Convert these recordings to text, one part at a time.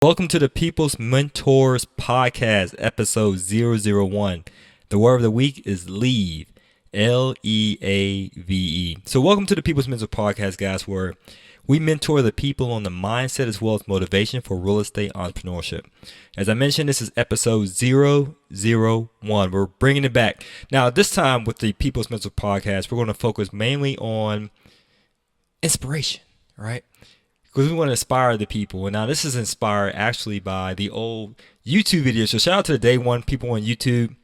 Welcome to the People's Mentors Podcast, episode 001. The word of the week is leave, Leave. So welcome to the People's Mentors Podcast, guys, where we mentor the people on the mindset as well as motivation for real estate entrepreneurship. As I mentioned, this is episode 001. We're bringing it back. Now, this time with the People's Mentors Podcast, we're going to focus mainly on inspiration, right? Because we want to inspire the people. And now this is inspired actually by the old YouTube videos. So shout out to the day one people on YouTube.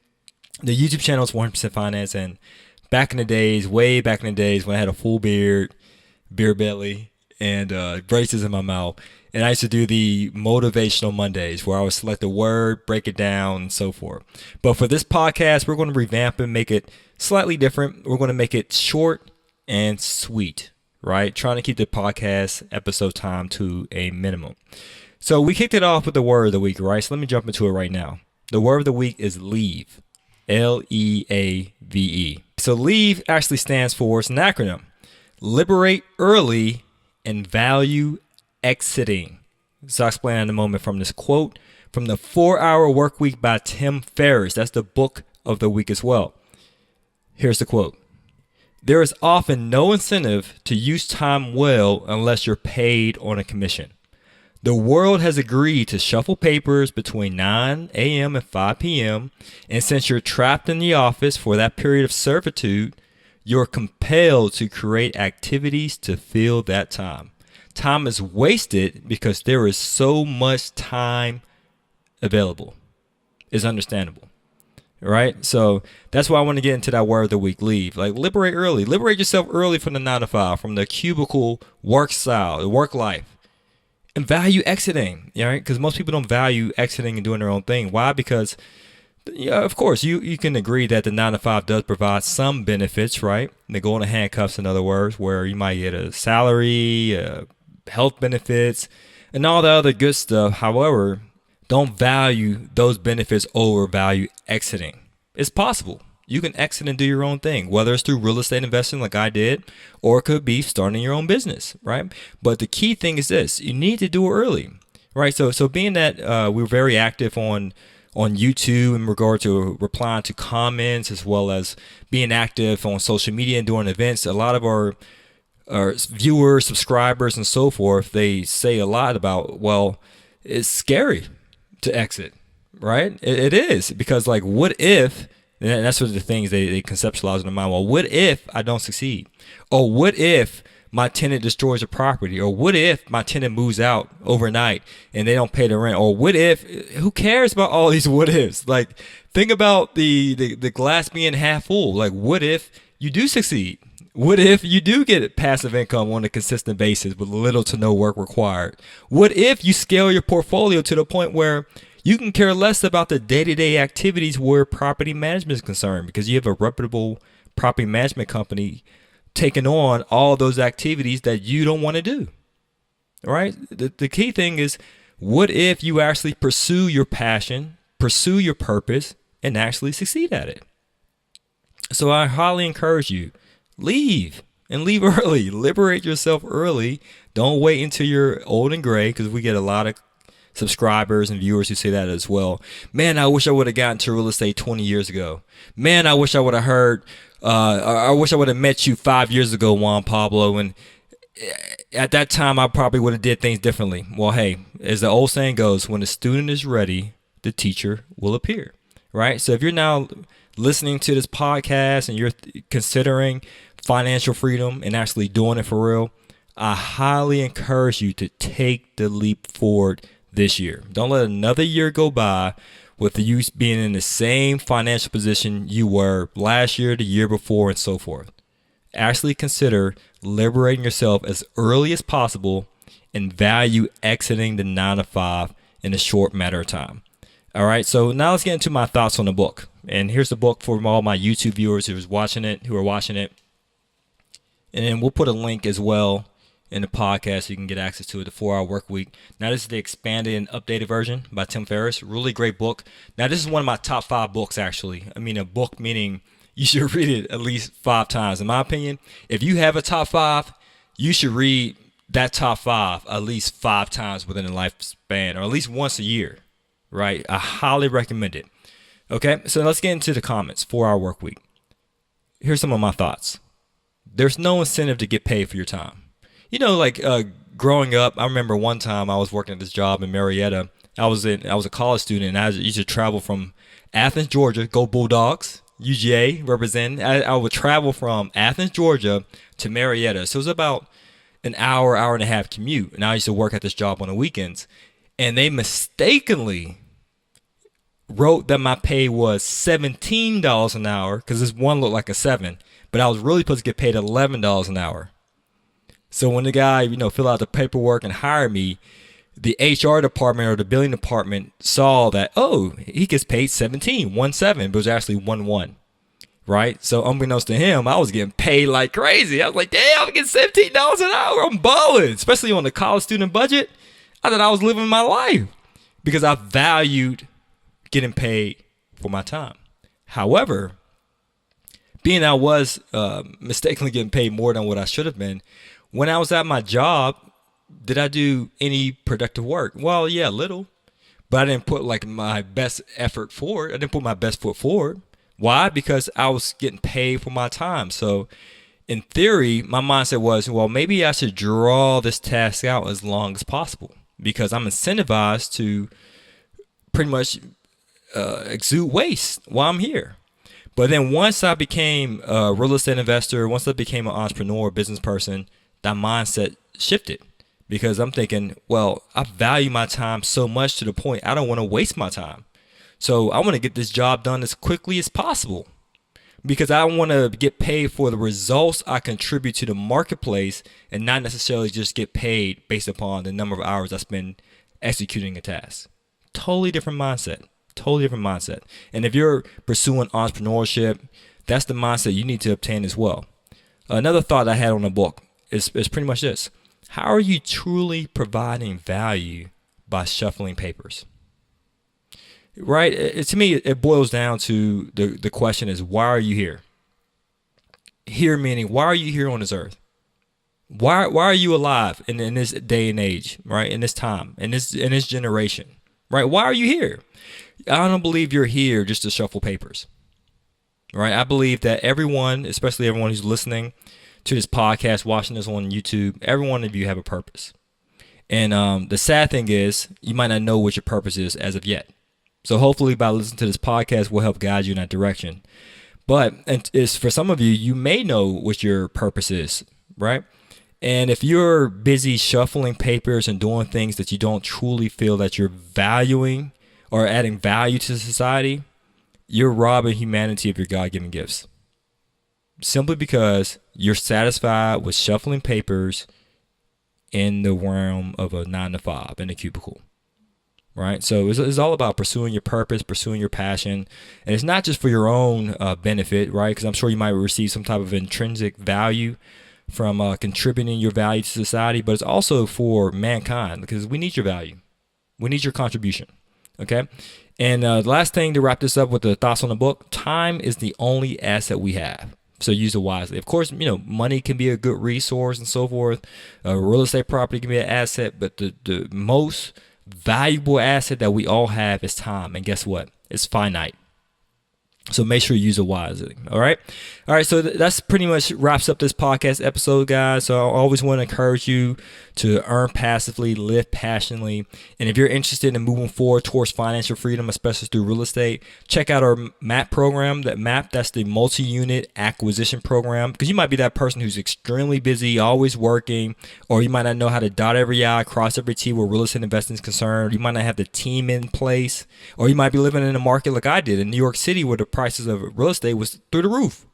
The YouTube channel is 100% Finance. And back in the days, way back in the days when I had a full beard, beer belly, and braces in my mouth. And I used to do the motivational Mondays where I would select a word, break it down, and so forth. But for this podcast, we're going to revamp and make it slightly different. We're going to make it short and sweet. Right? Trying to keep the podcast episode time to a minimum. So we kicked it off with the word of the week, right? So let me jump into it right now. The word of the week is leave, Leave. So leave actually stands for, it's an acronym, liberate early and value exiting. So I'll explain in a moment from this quote from the 4-Hour Workweek by Tim Ferriss. That's the book of the week as well. Here's the quote. There is often no incentive to use time well unless you're paid on a commission. The world has agreed to shuffle papers between 9 a.m. and 5 p.m. And since you're trapped in the office for that period of servitude, you're compelled to create activities to fill that time. Time is wasted because there is so much time available. It's understandable. Right? So that's why I want to get into that word of the week, leave. Like liberate early. Liberate yourself early from the 9 to 5, from the cubicle work style, the work life. And value exiting, right? Because most people don't value exiting and doing their own thing. Why? Because, of course, you can agree that the 9 to 5 does provide some benefits, right? The golden handcuffs, in other words, where you might get a salary, health benefits, and all the other good stuff. However, don't value those benefits over value exiting. It's possible. You can exit and do your own thing, whether it's through real estate investing like I did, or it could be starting your own business, right? But the key thing is this, you need to do it early, right? So being that we're very active on YouTube in regard to replying to comments, as well as being active on social media and doing events, a lot of our viewers, subscribers, and so forth, they say a lot about, well, it's scary to exit, right? It is, because like, what if, and that's one of the things they conceptualize in their mind. Well, what if I don't succeed? Or what if my tenant destroys a property? Or what if my tenant moves out overnight and they don't pay the rent? Or what if, who cares about all these what ifs? Like, think about the glass being half full. Like, what if you do succeed? What if you do get passive income on a consistent basis with little to no work required? What if you scale your portfolio to the point where you can care less about the day-to-day activities where property management is concerned, because you have a reputable property management company taking on all those activities that you don't want to do, right? The key thing is, what if you actually pursue your passion, pursue your purpose, and actually succeed at it? So I highly encourage you, leave and leave early. Liberate yourself early. Don't wait until you're old and gray, because we get a lot of subscribers and viewers who say that as well. Man, I wish I would have gotten to real estate 20 years ago. Man, I wish I would have heard, I wish I would have met you 5 years ago, Juan Pablo. And at that time, I probably would have did things differently. Well, hey, as the old saying goes, when the student is ready, the teacher will appear, right? So if you're now listening to this podcast and you're considering financial freedom and actually doing it for real, I highly encourage you to take the leap forward this year. Don't let another year go by with you being in the same financial position you were last year, the year before, and so forth. Actually consider liberating yourself as early as possible and value exiting the 9 to 5 in a short matter of time. All right, so now let's get into my thoughts on the book. And here's the book for all my YouTube viewers who are watching it. And then we'll put a link as well in the podcast so you can get access to it, the 4-Hour Workweek. Now, this is the expanded and updated version by Tim Ferriss. Really great book. Now, this is one of my top 5 books, actually. I mean, a book meaning you should read it at least 5 times. In my opinion, if you have a top 5, you should read that top 5 at least 5 times within a lifespan, or at least once a year, right? I highly recommend it. Okay, so let's get into the comments. 4-hour work week. Here's some of my thoughts. There's no incentive to get paid for your time. Like growing up, I remember one time I was working at this job in Marietta. I was a college student, and I used to travel from Athens, Georgia. Go Bulldogs! UGA representing. I would travel from Athens, Georgia to Marietta. So it was about an hour and a half commute. And I used to work at this job on the weekends. And they mistakenly wrote that my pay was $17 an hour, because this one looked like a 7. But I was really supposed to get paid $11 an hour. So when the guy, filled out the paperwork and hired me, the HR department or the billing department saw that, oh, he gets paid 17, 1-7, but it was actually 1-1, right? So unbeknownst to him, I was getting paid like crazy. I was like, damn, I'm getting $17 an hour. I'm balling, especially on the college student budget. I thought I was living my life because I valued getting paid for my time. However, being I was mistakenly getting paid more than what I should have been, when I was at my job, did I do any productive work? Well, yeah, little, but I didn't put like my best effort forward. I didn't put my best foot forward. Why? Because I was getting paid for my time. So in theory, my mindset was, well, maybe I should draw this task out as long as possible because I'm incentivized to pretty much exude waste while I'm here. But then once I became a real estate investor, once I became an entrepreneur, business person, that mindset shifted. Because I'm thinking, well, I value my time so much to the point I don't want to waste my time. So I want to get this job done as quickly as possible because I want to get paid for the results I contribute to the marketplace and not necessarily just get paid based upon the number of hours I spend executing a task. Totally different mindset. Totally different mindset. And if you're pursuing entrepreneurship, that's the mindset you need to obtain as well. Another thought I had on the book is pretty much this. How are you truly providing value by shuffling papers? Right? To me, it boils down to the question is, why are you here? Here meaning, why are you here on this earth? Why are you alive in this day and age, right? In this time, in this generation, right? Why are you here? I don't believe you're here just to shuffle papers, right? I believe that everyone, especially everyone who's listening to this podcast, watching this on YouTube, every one of you have a purpose. And the sad thing is, you might not know what your purpose is as of yet. So hopefully by listening to this podcast, we'll help guide you in that direction. But it's for some of you, you may know what your purpose is, right? And if you're busy shuffling papers and doing things that you don't truly feel that you're valuing or adding value to society, you're robbing humanity of your God-given gifts. Simply because you're satisfied with shuffling papers in the realm of a 9-to-5 in a cubicle, right? So it's all about pursuing your purpose, pursuing your passion. And it's not just for your own benefit, right? Because I'm sure you might receive some type of intrinsic value from contributing your value to society, but it's also for mankind because we need your value. We need your contribution, okay? And the last thing to wrap this up with the thoughts on the book, time is the only asset we have. So use it wisely. Of course, money can be a good resource and so forth. Real estate property can be an asset, but the most valuable asset that we all have is time. And guess what? It's finite. So make sure you use it wisely. All right. So that's pretty much wraps up this podcast episode, guys. So I always want to encourage you to earn passively, live passionately. And if you're interested in moving forward towards financial freedom, especially through real estate, check out our MAP program. That's the multi-unit acquisition program. Because you might be that person who's extremely busy, always working, or you might not know how to dot every I, cross every T where real estate investing is concerned. You might not have the team in place, or you might be living in a market like I did in New York City where the prices of real estate was through the roof.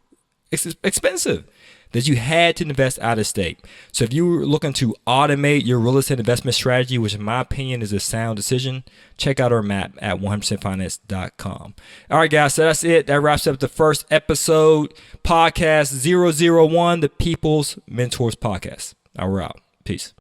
It's expensive that you had to invest out of state. So if you're looking to automate your real estate investment strategy, which in my opinion is a sound decision, check out our map at 100percentfinance.com. All right, guys, so that's it. That wraps up the first episode, podcast 001, the People's Mentors Podcast. All right, we're out. Peace.